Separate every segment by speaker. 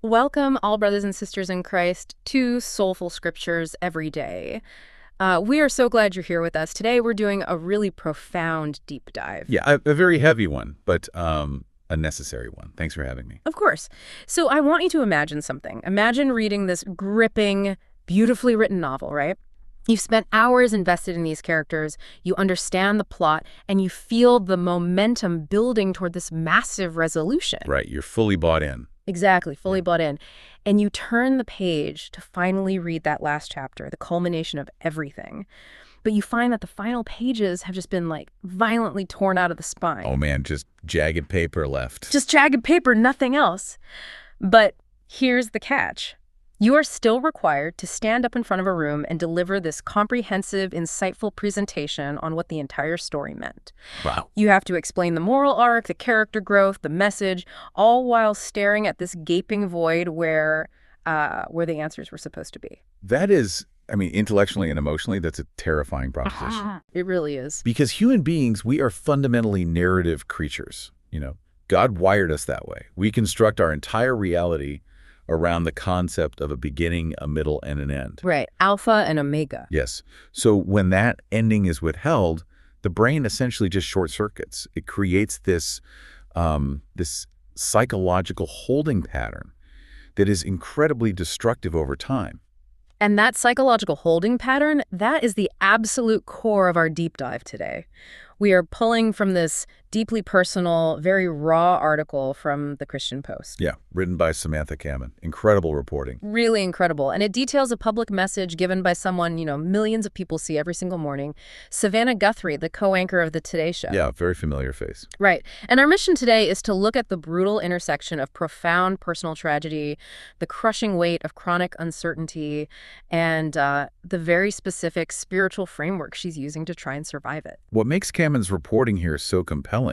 Speaker 1: Welcome, all brothers and sisters in Christ, to Soulful Scriptures Every Day. We are so glad you're here with us. Today we're doing a really profound deep dive.
Speaker 2: Yeah, a very heavy one, but a necessary one. Thanks for having me.
Speaker 1: Of course. So I want you to imagine something. Imagine reading this gripping, beautifully written novel, right? You've spent hours invested in these characters, you understand the plot, and you feel the momentum building toward this massive resolution.
Speaker 2: Right, you're fully bought in.
Speaker 1: Exactly, fully bought in. And you turn the page to finally read that last chapter, the culmination of everything. But you find that the final pages have just been, violently torn out of the spine.
Speaker 2: Oh man, just jagged paper left.
Speaker 1: Just jagged paper, nothing else. But here's the catch. You are still required to stand up in front of a room and deliver this comprehensive, insightful presentation on what the entire story meant.
Speaker 2: Wow.
Speaker 1: You have to explain the moral arc, the character growth, the message, all while staring at this gaping void where the answers were supposed to be.
Speaker 2: That is, intellectually and emotionally, that's a terrifying proposition.
Speaker 1: It really is.
Speaker 2: Because human beings, we are fundamentally narrative creatures. God wired us that way. We construct our entire reality around the concept of a beginning, a middle, and an end.
Speaker 1: Right. Alpha and omega.
Speaker 2: Yes. So when that ending is withheld, the brain essentially just short circuits. It creates this psychological holding pattern that is incredibly destructive over time.
Speaker 1: And that psychological holding pattern, that is the absolute core of our deep dive today. We are pulling from this deeply personal, very raw article from the Christian Post.
Speaker 2: Yeah, written by Samantha Guthrie. Incredible reporting.
Speaker 1: Really incredible. And it details a public message given by someone, millions of people see every single morning. Savannah Guthrie, the co-anchor of the Today Show.
Speaker 2: Yeah, very familiar face.
Speaker 1: Right. And our mission today is to look at the brutal intersection of profound personal tragedy, the crushing weight of chronic uncertainty, and the very specific spiritual framework she's using to try and survive it.
Speaker 2: What makes Kamen's reporting here so compelling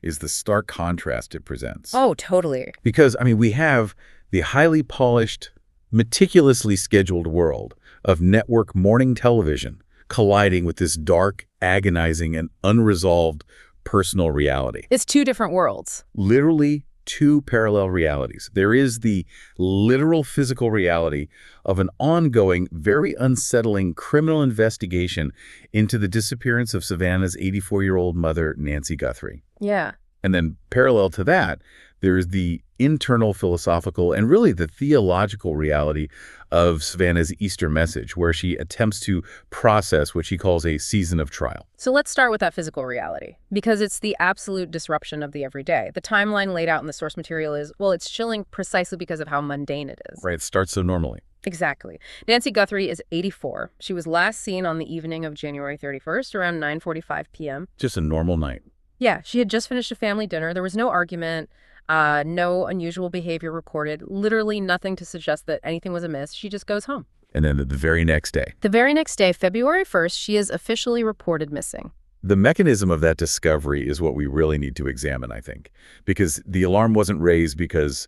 Speaker 2: is the stark contrast it presents.
Speaker 1: Oh, totally.
Speaker 2: Because, we have the highly polished, meticulously scheduled world of network morning television colliding with this dark, agonizing, and unresolved personal reality.
Speaker 1: It's two different worlds.
Speaker 2: Literally two parallel realities. There is the literal physical reality of an ongoing, very unsettling criminal investigation into the disappearance of Savannah's 84-year-old mother, Nancy Guthrie.
Speaker 1: Yeah.
Speaker 2: And then parallel to that, there is the internal philosophical and really the theological reality of Savannah's Easter message, where she attempts to process what she calls a season of trial.
Speaker 1: So let's start with that physical reality, because it's the absolute disruption of the everyday. The timeline laid out in the source material is, it's chilling precisely because of how mundane it is.
Speaker 2: Right, it starts so normally.
Speaker 1: Exactly. Nancy Guthrie is 84. She was last seen on the evening of January 31st around 9:45 p.m.
Speaker 2: Just a normal night.
Speaker 1: Yeah, she had just finished a family dinner. There was no argument, no unusual behavior recorded, literally nothing to suggest that anything was amiss. She just goes home.
Speaker 2: And then the very next day.
Speaker 1: The very next day, February 1st, she is officially reported missing.
Speaker 2: The mechanism of that discovery is what we really need to examine, I think, because the alarm wasn't raised because,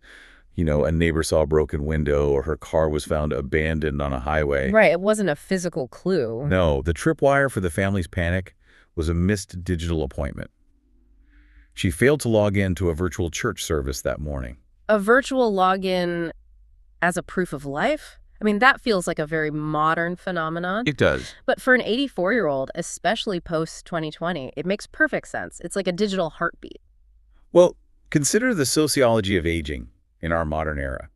Speaker 2: a neighbor saw a broken window or her car was found abandoned on a highway.
Speaker 1: Right, it wasn't a physical clue.
Speaker 2: No, the tripwire for the family's panic was a missed digital appointment. She failed to log in to a virtual church service that morning.
Speaker 1: A virtual login as a proof of life? That feels like a very modern phenomenon.
Speaker 2: It does.
Speaker 1: But for an 84-year-old, especially post-2020, it makes perfect sense. It's like a digital heartbeat.
Speaker 2: Well, consider the sociology of aging in our modern era.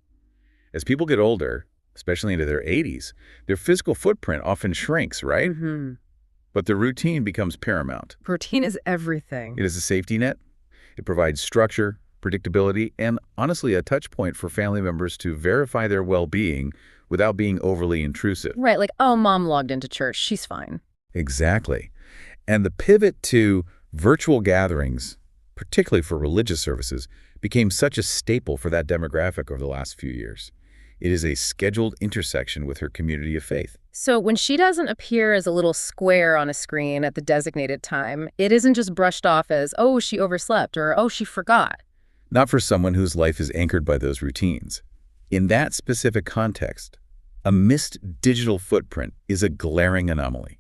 Speaker 2: As people get older, especially into their 80s, their physical footprint often shrinks, right?
Speaker 1: Mm-hmm.
Speaker 2: But the routine becomes paramount.
Speaker 1: Routine is everything.
Speaker 2: It is a safety net. It provides structure, predictability, and honestly a touch point for family members to verify their well-being without being overly intrusive.
Speaker 1: Right, mom logged into church, she's fine.
Speaker 2: Exactly. And the pivot to virtual gatherings, particularly for religious services, became such a staple for that demographic over the last few years. It is a scheduled intersection with her community of faith.
Speaker 1: So when she doesn't appear as a little square on a screen at the designated time, it isn't just brushed off as, oh, she overslept, or oh, she forgot.
Speaker 2: Not for someone whose life is anchored by those routines. In that specific context, a missed digital footprint is a glaring anomaly.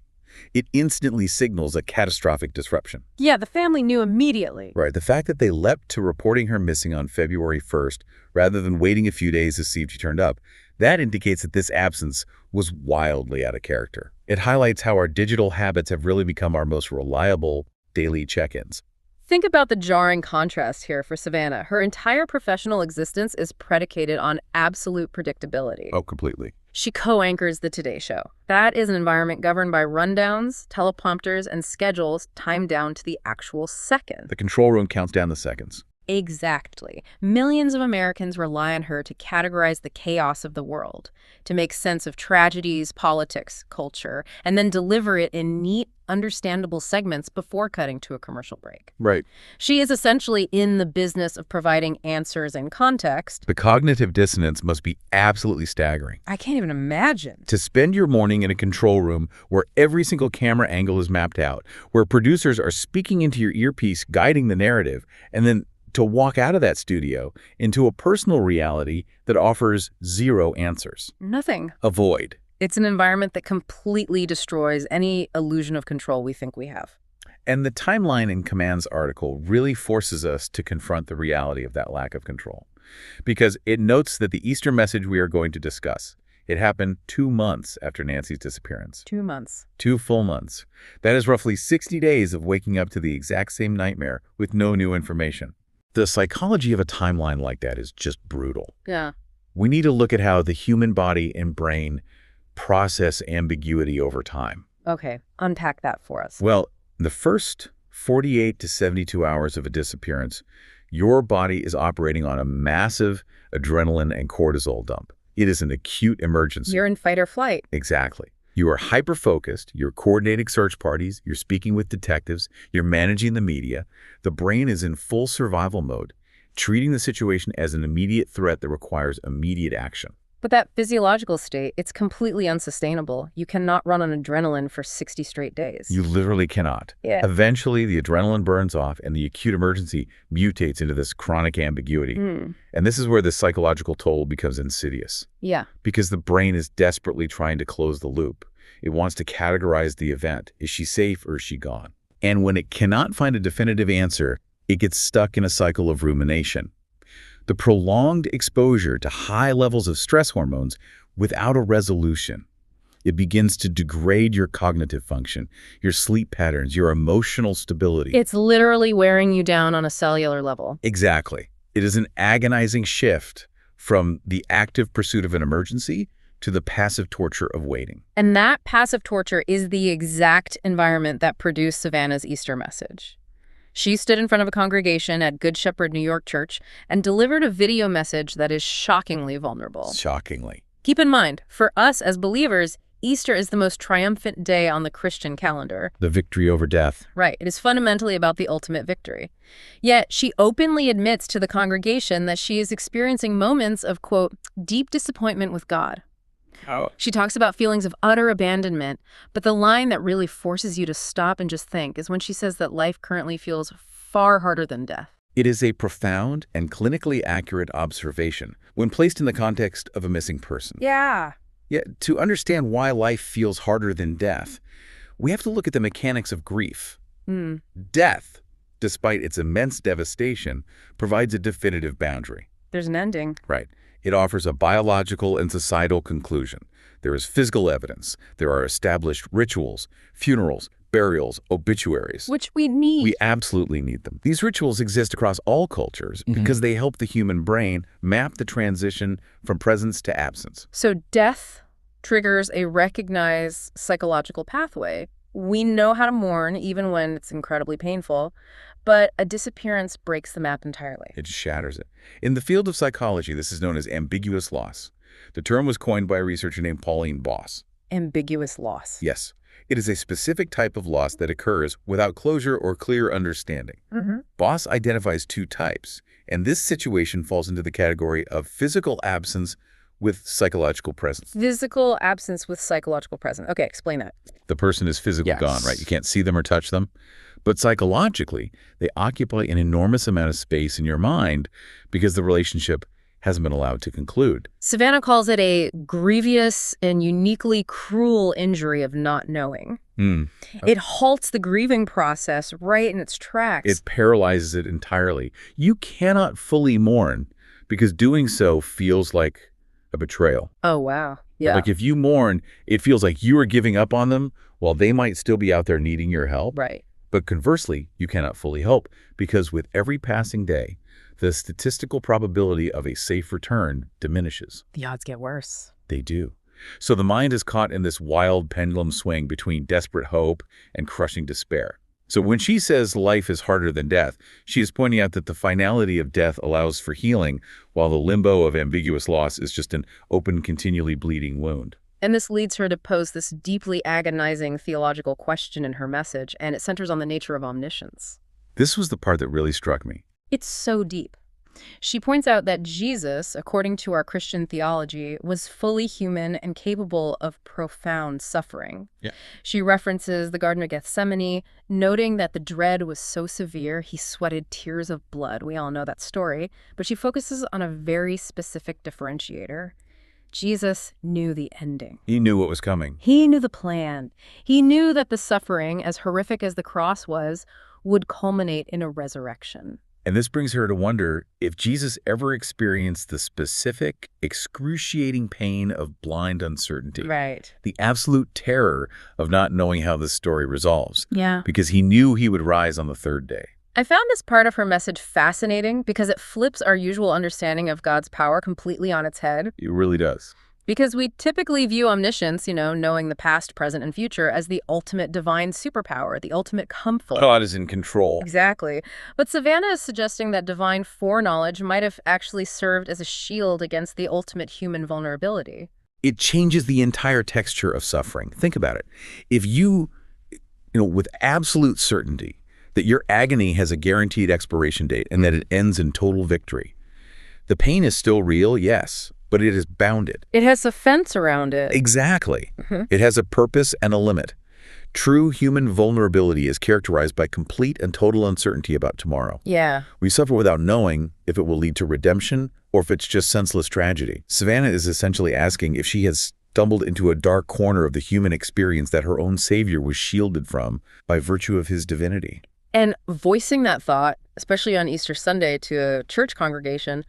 Speaker 2: It instantly signals a catastrophic disruption.
Speaker 1: Yeah, the family knew immediately.
Speaker 2: Right. The fact that they leapt to reporting her missing on February 1st rather than waiting a few days to see if she turned up, that indicates that this absence was wildly out of character. It highlights how our digital habits have really become our most reliable daily check-ins.
Speaker 1: Think about the jarring contrast here for Savannah. Her entire professional existence is predicated on absolute predictability.
Speaker 2: Oh, completely.
Speaker 1: She co-anchors the Today Show. That is an environment governed by rundowns, teleprompters, and schedules timed down to the actual second.
Speaker 2: The control room counts down the seconds.
Speaker 1: Exactly. Millions of Americans rely on her to categorize the chaos of the world, to make sense of tragedies, politics, culture, and then deliver it in neat, understandable segments before cutting to a commercial break.
Speaker 2: Right.
Speaker 1: She is essentially in the business of providing answers and context.
Speaker 2: The cognitive dissonance must be absolutely staggering.
Speaker 1: I can't even imagine.
Speaker 2: To spend your morning in a control room where every single camera angle is mapped out, where producers are speaking into your earpiece, guiding the narrative, and then to walk out of that studio into a personal reality that offers zero answers.
Speaker 1: Nothing.
Speaker 2: A void.
Speaker 1: It's an environment that completely destroys any illusion of control we think we have.
Speaker 2: And the timeline in Command's article really forces us to confront the reality of that lack of control. Because it notes that the Easter message we are going to discuss, it happened 2 months after Nancy's disappearance.
Speaker 1: 2 months.
Speaker 2: 2 full months. That is roughly 60 days of waking up to the exact same nightmare with no new information. The psychology of a timeline like that is just brutal.
Speaker 1: Yeah.
Speaker 2: We need to look at how the human body and brain process ambiguity over time.
Speaker 1: Okay, unpack that for us.
Speaker 2: Well, the first 48 to 72 hours of a disappearance, your body is operating on a massive adrenaline and cortisol dump. It is an acute emergency.
Speaker 1: You're in fight or flight.
Speaker 2: Exactly. You are hyper-focused, you're coordinating search parties, you're speaking with detectives, you're managing the media. The brain is in full survival mode, treating the situation as an immediate threat that requires immediate action.
Speaker 1: But that physiological state, it's completely unsustainable. You cannot run on adrenaline for 60 straight days.
Speaker 2: You literally cannot.
Speaker 1: Yeah.
Speaker 2: Eventually, the adrenaline burns off and the acute emergency mutates into this chronic ambiguity. And this is where the psychological toll becomes insidious.
Speaker 1: Yeah.
Speaker 2: Because the brain is desperately trying to close the loop. It wants to categorize the event. Is she safe or is she gone? And when it cannot find a definitive answer, it gets stuck in a cycle of rumination. The prolonged exposure to high levels of stress hormones without a resolution. It begins to degrade your cognitive function, your sleep patterns, your emotional stability.
Speaker 1: It's literally wearing you down on a cellular level.
Speaker 2: Exactly. It is an agonizing shift from the active pursuit of an emergency to the passive torture of waiting.
Speaker 1: And that passive torture is the exact environment that produced Savannah's Easter message. She stood in front of a congregation at Good Shepherd New York Church and delivered a video message that is shockingly vulnerable.
Speaker 2: Shockingly.
Speaker 1: Keep in mind, for us as believers, Easter is the most triumphant day on the Christian calendar.
Speaker 2: The victory over death.
Speaker 1: Right. It is fundamentally about the ultimate victory. Yet she openly admits to the congregation that she is experiencing moments of, quote, deep disappointment with God.
Speaker 2: Oh.
Speaker 1: She talks about feelings of utter abandonment, but the line that really forces you to stop and just think is when she says that life currently feels far harder than death.
Speaker 2: It is a profound and clinically accurate observation when placed in the context of a missing person.
Speaker 1: Yeah.
Speaker 2: Yet, to understand why life feels harder than death, we have to look at the mechanics of grief. Death, despite its immense devastation, provides a definitive boundary.
Speaker 1: There's an ending.
Speaker 2: Right. It offers a biological and societal conclusion. There is physical evidence. There are established rituals, funerals, burials, obituaries.
Speaker 1: Which we need.
Speaker 2: We absolutely need them. These rituals exist across all cultures because they help the human brain map the transition from presence to absence.
Speaker 1: So death triggers a recognized psychological pathway. We know how to mourn even when it's incredibly painful, but a disappearance breaks the map entirely.
Speaker 2: It just shatters it. In the field of psychology, this is known as ambiguous loss. The term was coined by a researcher named Pauline Boss.
Speaker 1: Ambiguous loss.
Speaker 2: Yes. It is a specific type of loss that occurs without closure or clear understanding. Boss identifies 2 types, and this situation falls into the category of physical absence with psychological presence.
Speaker 1: Physical absence with psychological presence. Okay, explain that.
Speaker 2: The person is physically gone, right? You can't see them or touch them. But psychologically, they occupy an enormous amount of space in your mind because the relationship hasn't been allowed to conclude.
Speaker 1: Savannah calls it a grievous and uniquely cruel injury of not knowing. It halts the grieving process right in its tracks.
Speaker 2: It paralyzes it entirely. You cannot fully mourn because doing so feels like a betrayal.
Speaker 1: Oh, wow. Yeah.
Speaker 2: Like if you mourn, it feels like you are giving up on them while they might still be out there needing your help.
Speaker 1: Right.
Speaker 2: But conversely, you cannot fully hope because with every passing day, the statistical probability of a safe return diminishes.
Speaker 1: The odds get worse.
Speaker 2: They do. So the mind is caught in this wild pendulum swing between desperate hope and crushing despair. So when she says life is harder than death, she is pointing out that the finality of death allows for healing, while the limbo of ambiguous loss is just an open, continually bleeding wound.
Speaker 1: And this leads her to pose this deeply agonizing theological question in her message, and it centers on the nature of omniscience.
Speaker 2: This was the part that really struck me.
Speaker 1: It's so deep. She points out that Jesus, according to our Christian theology, was fully human and capable of profound suffering.
Speaker 2: Yeah.
Speaker 1: She references the Garden of Gethsemane, noting that the dread was so severe he sweated tears of blood. We all know that story. But she focuses on a very specific differentiator. Jesus knew the ending.
Speaker 2: He knew what was coming.
Speaker 1: He knew the plan. He knew that the suffering, as horrific as the cross was, would culminate in a resurrection.
Speaker 2: And this brings her to wonder if Jesus ever experienced the specific, excruciating pain of blind uncertainty.
Speaker 1: Right.
Speaker 2: The absolute terror of not knowing how this story resolves.
Speaker 1: Yeah.
Speaker 2: Because he knew he would rise on the third day.
Speaker 1: I found this part of her message fascinating because it flips our usual understanding of God's power completely on its head.
Speaker 2: It really does.
Speaker 1: Because we typically view omniscience, knowing the past, present, and future, as the ultimate divine superpower, the ultimate comfort.
Speaker 2: God is in control.
Speaker 1: Exactly. But Savannah is suggesting that divine foreknowledge might have actually served as a shield against the ultimate human vulnerability.
Speaker 2: It changes the entire texture of suffering. Think about it. If you, with absolute certainty that your agony has a guaranteed expiration date and that it ends in total victory, the pain is still real, yes, but it is bounded.
Speaker 1: It has a fence around it.
Speaker 2: Exactly. It has a purpose and a limit. True human vulnerability is characterized by complete and total uncertainty about tomorrow.
Speaker 1: Yeah.
Speaker 2: We suffer without knowing if it will lead to redemption or if it's just senseless tragedy. Savannah is essentially asking if she has stumbled into a dark corner of the human experience that her own Savior was shielded from by virtue of his divinity.
Speaker 1: And voicing that thought, especially on Easter Sunday to a church congregation,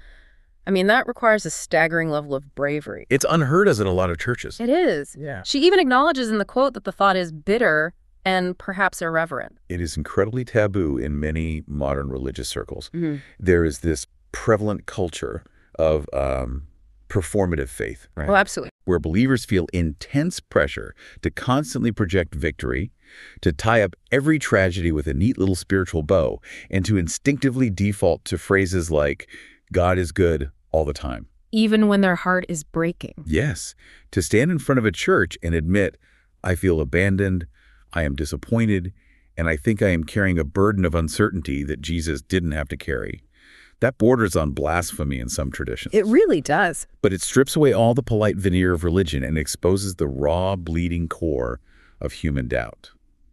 Speaker 1: that requires a staggering level of bravery.
Speaker 2: It's unheard of in a lot of churches.
Speaker 1: It is.
Speaker 2: Yeah.
Speaker 1: She even acknowledges in the quote that the thought is bitter and perhaps irreverent.
Speaker 2: It is incredibly taboo in many modern religious circles. There is this prevalent culture of performative faith, right?
Speaker 1: Oh, absolutely.
Speaker 2: Where believers feel intense pressure to constantly project victory, to tie up every tragedy with a neat little spiritual bow, and to instinctively default to phrases like, God is good all the time.
Speaker 1: Even when their heart is breaking.
Speaker 2: Yes. To stand in front of a church and admit, I feel abandoned, I am disappointed, and I think I am carrying a burden of uncertainty that Jesus didn't have to carry. That borders on blasphemy in some traditions.
Speaker 1: It really does.
Speaker 2: But it strips away all the polite veneer of religion and exposes the raw, bleeding core of human doubt,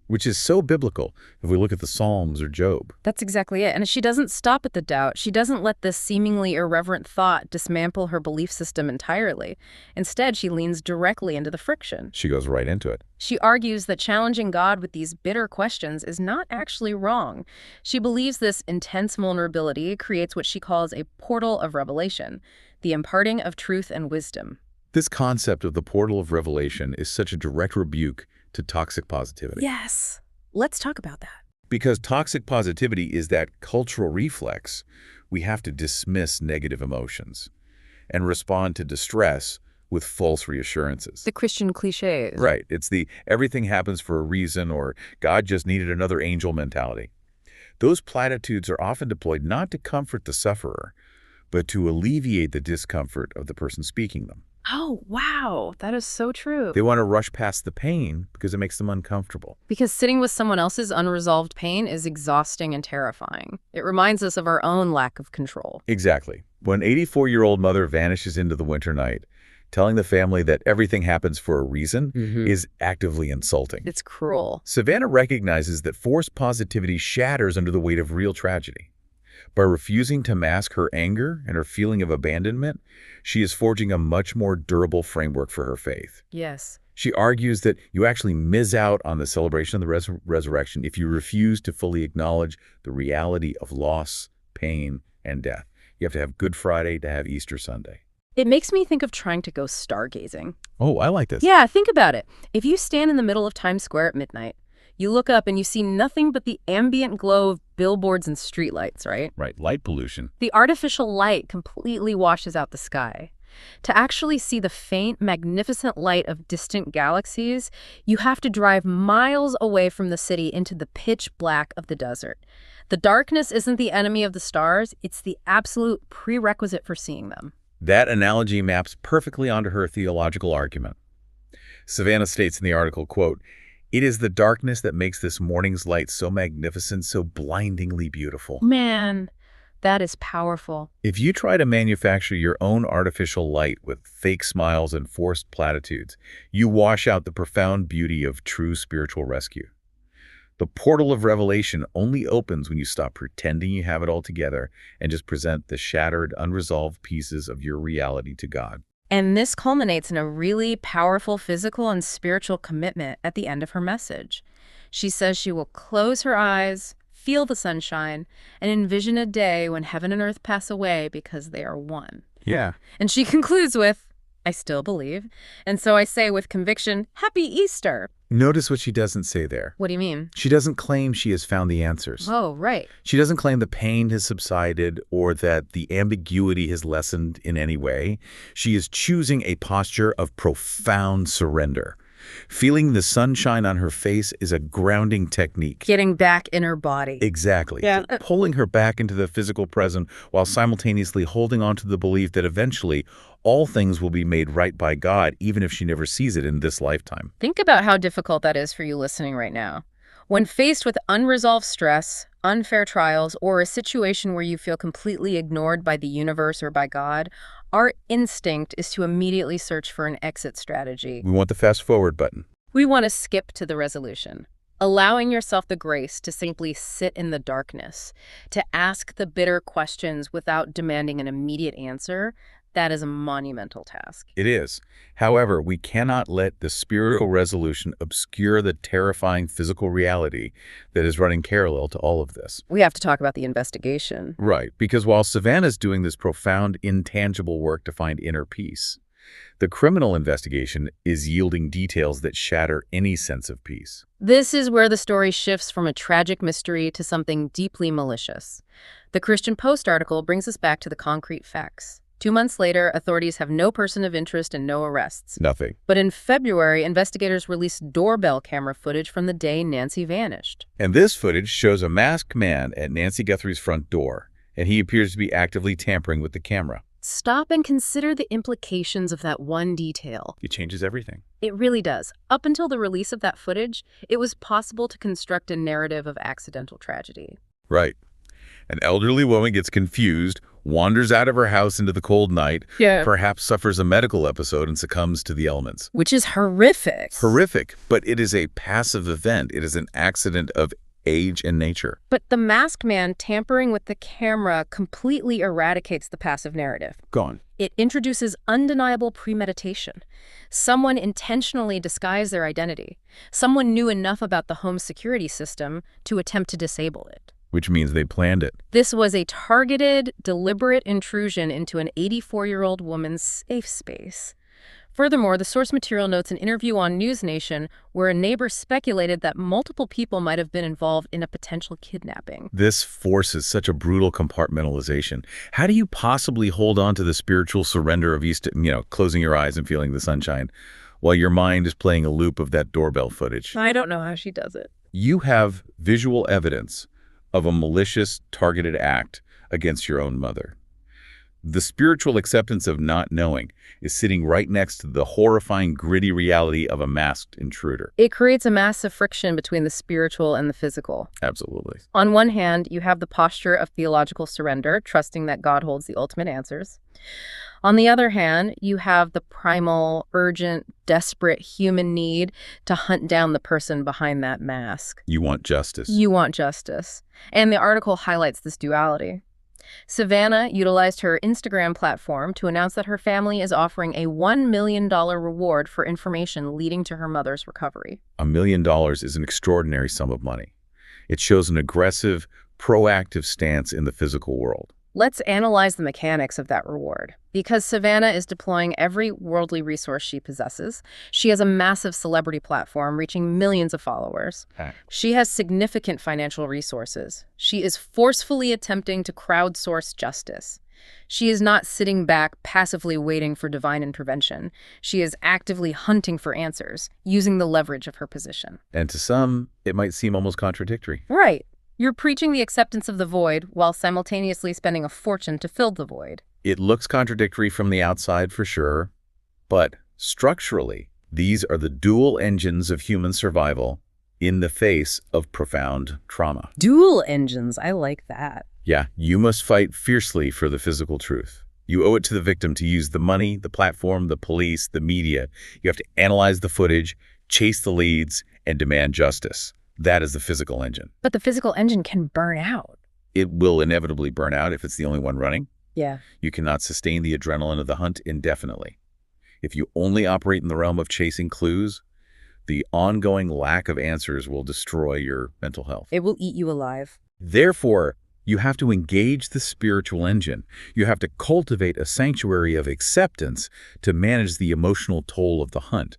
Speaker 2: which is so biblical if we look at the Psalms or Job.
Speaker 1: That's exactly it. And she doesn't stop at the doubt. She doesn't let this seemingly irreverent thought dismantle her belief system entirely. Instead, she leans directly into the friction.
Speaker 2: She goes right into it.
Speaker 1: She argues that challenging God with these bitter questions is not actually wrong. She believes this intense vulnerability creates what she calls a portal of revelation, the imparting of truth and wisdom.
Speaker 2: This concept of the portal of revelation is such a direct rebuke to toxic positivity.
Speaker 1: Yes. Let's talk about that.
Speaker 2: Because toxic positivity is that cultural reflex. We have to dismiss negative emotions and respond to distress with false reassurances.
Speaker 1: The Christian cliches.
Speaker 2: Right. It's the everything happens for a reason or God just needed another angel mentality. Those platitudes are often deployed not to comfort the sufferer, but to alleviate the discomfort of the person speaking them.
Speaker 1: Oh, wow. That is so true.
Speaker 2: They want to rush past the pain because it makes them uncomfortable.
Speaker 1: Because sitting with someone else's unresolved pain is exhausting and terrifying. It reminds us of our own lack of control.
Speaker 2: Exactly. When an 84-year-old mother vanishes into the winter night, telling the family that everything happens for a reason is actively insulting.
Speaker 1: It's cruel.
Speaker 2: Savannah recognizes that forced positivity shatters under the weight of real tragedy. By refusing to mask her anger and her feeling of abandonment, she is forging a much more durable framework for her faith.
Speaker 1: Yes.
Speaker 2: She argues that you actually miss out on the celebration of the resurrection if you refuse to fully acknowledge the reality of loss, pain, and death. You have to have Good Friday to have Easter Sunday.
Speaker 1: It makes me think of trying to go stargazing.
Speaker 2: Oh, I like this.
Speaker 1: Yeah, think about it. If you stand in the middle of Times Square at midnight, you look up and you see nothing but the ambient glow of billboards and streetlights, right?
Speaker 2: Right, light pollution.
Speaker 1: The artificial light completely washes out the sky. To actually see the faint, magnificent light of distant galaxies, you have to drive miles away from the city into the pitch black of the desert. The darkness isn't the enemy of the stars, it's the absolute prerequisite for seeing them.
Speaker 2: That analogy maps perfectly onto her theological argument. Savannah states in the article, quote, "It is the darkness that makes this morning's light so magnificent, so blindingly beautiful."
Speaker 1: Man, that is powerful.
Speaker 2: If you try to manufacture your own artificial light with fake smiles and forced platitudes, you wash out the profound beauty of true spiritual rescue. The portal of revelation only opens when you stop pretending you have it all together and just present the shattered, unresolved pieces of your reality to God.
Speaker 1: And this culminates in a really powerful physical and spiritual commitment at the end of her message. She says she will close her eyes, feel the sunshine, and envision a day when heaven and earth pass away because they are one.
Speaker 2: Yeah.
Speaker 1: And she concludes with, "I still believe. And so I say with conviction, Happy Easter."
Speaker 2: Notice what she doesn't say there.
Speaker 1: What do you mean?
Speaker 2: She doesn't claim she has found the answers.
Speaker 1: Oh, right.
Speaker 2: She doesn't claim the pain has subsided or that the ambiguity has lessened in any way. She is choosing a posture of profound surrender. Feeling the sunshine on her face is a grounding technique.
Speaker 1: Getting back in her body.
Speaker 2: Exactly.
Speaker 1: Yeah.
Speaker 2: Pulling her back into the physical present while simultaneously holding on to the belief that eventually all things will be made right by God, even if she never sees it in this lifetime.
Speaker 1: Think about how difficult that is for you listening right now. When faced with unresolved stress, unfair trials, or a situation where you feel completely ignored by the universe or by God, our instinct is to immediately search for an exit strategy.
Speaker 2: We want the fast forward button.
Speaker 1: We want to skip to the resolution, allowing yourself the grace to simply sit in the darkness, to ask the bitter questions without demanding an immediate answer. That is a monumental task.
Speaker 2: It is. However, we cannot let the spiritual resolution obscure the terrifying physical reality that is running parallel to all of this.
Speaker 1: We have to talk about the investigation.
Speaker 2: Right, because while Savannah's doing this profound, intangible work to find inner peace, the criminal investigation is yielding details that shatter any sense of peace.
Speaker 1: This is where the story shifts from a tragic mystery to something deeply malicious. The Christian Post article brings us back to the concrete facts. 2 months later, authorities have no person of interest and no arrests.
Speaker 2: Nothing.
Speaker 1: But in February, investigators released doorbell camera footage from the day Nancy vanished.
Speaker 2: And this footage shows a masked man at Nancy Guthrie's front door, and he appears to be actively tampering with the camera.
Speaker 1: Stop and consider the implications of that one detail.
Speaker 2: It changes everything.
Speaker 1: It really does. Up until the release of that footage, it was possible to construct a narrative of accidental tragedy.
Speaker 2: Right. An elderly woman gets confused, wanders out of her house into the cold night, perhaps suffers a medical episode and succumbs to the elements.
Speaker 1: Which is horrific.
Speaker 2: Horrific, but it is a passive event. It is an accident of age and nature.
Speaker 1: But the masked man tampering with the camera completely eradicates the passive narrative.
Speaker 2: Gone.
Speaker 1: It introduces undeniable premeditation. Someone intentionally disguised their identity. Someone knew enough about the home security system to attempt to disable it.
Speaker 2: Which means they planned it.
Speaker 1: This was a targeted, deliberate intrusion into an 84-year-old woman's safe space. Furthermore, the source material notes an interview on News Nation where a neighbor speculated that multiple people might have been involved in a potential kidnapping.
Speaker 2: This forces such a brutal compartmentalization. How do you possibly hold on to the spiritual surrender of closing your eyes and feeling the sunshine while your mind is playing a loop of that doorbell footage?
Speaker 1: I don't know how she does it.
Speaker 2: You have visual evidence of a malicious, targeted act against your own mother. The spiritual acceptance of not knowing is sitting right next to the horrifying, gritty reality of a masked intruder.
Speaker 1: It creates a massive friction between the spiritual and the physical.
Speaker 2: Absolutely.
Speaker 1: On one hand, you have the posture of theological surrender, trusting that God holds the ultimate answers. On the other hand, you have the primal, urgent, desperate human need to hunt down the person behind that mask.
Speaker 2: You want justice.
Speaker 1: You want justice. And the article highlights this duality. Savannah utilized her Instagram platform to announce that her family is offering a $1 million reward for information leading to her mother's recovery.
Speaker 2: $1 million is an extraordinary sum of money. It shows an aggressive, proactive stance in the physical world.
Speaker 1: Let's analyze the mechanics of that reward. Because Savannah is deploying every worldly resource she possesses, she has a massive celebrity platform reaching millions of followers. She has significant financial resources. She is forcefully attempting to crowdsource justice. She is not sitting back passively waiting for divine intervention. She is actively hunting for answers, using the leverage of her position.
Speaker 2: And to some, it might seem almost contradictory.
Speaker 1: Right. You're preaching the acceptance of the void while simultaneously spending a fortune to fill the void.
Speaker 2: It looks contradictory from the outside for sure, but structurally, these are the dual engines of human survival in the face of profound trauma.
Speaker 1: Dual engines, I like that.
Speaker 2: Yeah, you must fight fiercely for the physical truth. You owe it to the victim to use the money, the platform, the police, the media. You have to analyze the footage, chase the leads, and demand justice. That is the physical engine.
Speaker 1: But the physical engine can burn out.
Speaker 2: It will inevitably burn out if it's the only one running.
Speaker 1: Yeah.
Speaker 2: You cannot sustain the adrenaline of the hunt indefinitely. If you only operate in the realm of chasing clues, the ongoing lack of answers will destroy your mental health.
Speaker 1: It will eat you alive.
Speaker 2: Therefore, you have to engage the spiritual engine. You have to cultivate a sanctuary of acceptance to manage the emotional toll of the hunt.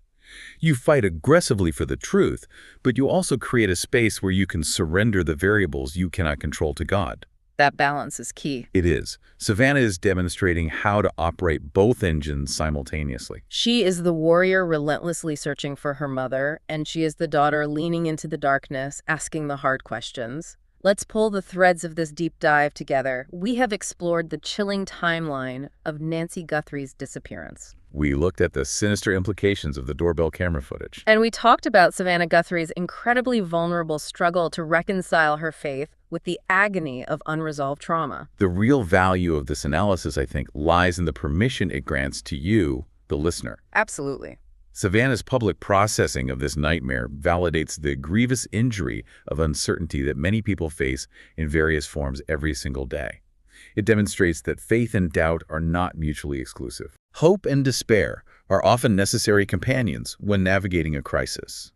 Speaker 2: You fight aggressively for the truth, but you also create a space where you can surrender the variables you cannot control to God.
Speaker 1: That balance is key.
Speaker 2: It is. Savannah is demonstrating how to operate both engines simultaneously.
Speaker 1: She is the warrior relentlessly searching for her mother, and she is the daughter leaning into the darkness, asking the hard questions. Let's pull the threads of this deep dive together. We have explored the chilling timeline of Nancy Guthrie's disappearance.
Speaker 2: We looked at the sinister implications of the doorbell camera footage.
Speaker 1: And we talked about Savannah Guthrie's incredibly vulnerable struggle to reconcile her faith with the agony of unresolved trauma.
Speaker 2: The real value of this analysis, I think, lies in the permission it grants to you, the listener.
Speaker 1: Absolutely.
Speaker 2: Savannah's public processing of this nightmare validates the grievous injury of uncertainty that many people face in various forms every single day. It demonstrates that faith and doubt are not mutually exclusive. Hope and despair are often necessary companions when navigating a crisis.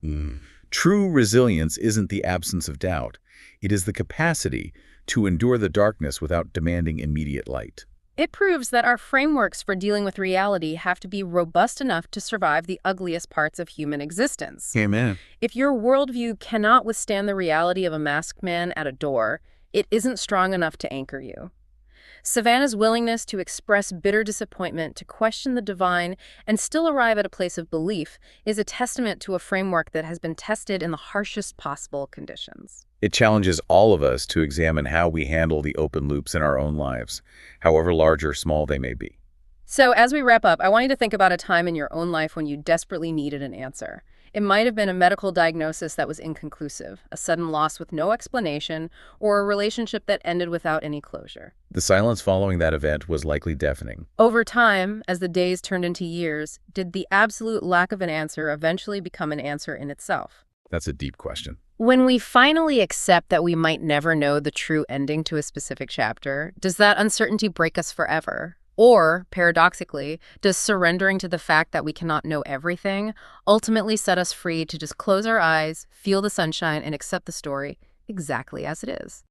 Speaker 2: True resilience isn't the absence of doubt. It is the capacity to endure the darkness without demanding immediate light.
Speaker 1: It proves that our frameworks for dealing with reality have to be robust enough to survive the ugliest parts of human existence.
Speaker 2: Amen.
Speaker 1: If your worldview cannot withstand the reality of a masked man at a door, it isn't strong enough to anchor you. Savannah's willingness to express bitter disappointment, to question the divine, and still arrive at a place of belief is a testament to a framework that has been tested in the harshest possible conditions.
Speaker 2: It challenges all of us to examine how we handle the open loops in our own lives, however large or small they may be.
Speaker 1: So as we wrap up, I want you to think about a time in your own life when you desperately needed an answer. It might have been a medical diagnosis that was inconclusive, a sudden loss with no explanation, or a relationship that ended without any closure.
Speaker 2: The silence following that event was likely deafening.
Speaker 1: Over time, as the days turned into years, did the absolute lack of an answer eventually become an answer in itself?
Speaker 2: That's a deep question.
Speaker 1: When we finally accept that we might never know the true ending to a specific chapter, does that uncertainty break us forever? Or, paradoxically, does surrendering to the fact that we cannot know everything ultimately set us free to just close our eyes, feel the sunshine, and accept the story exactly as it is?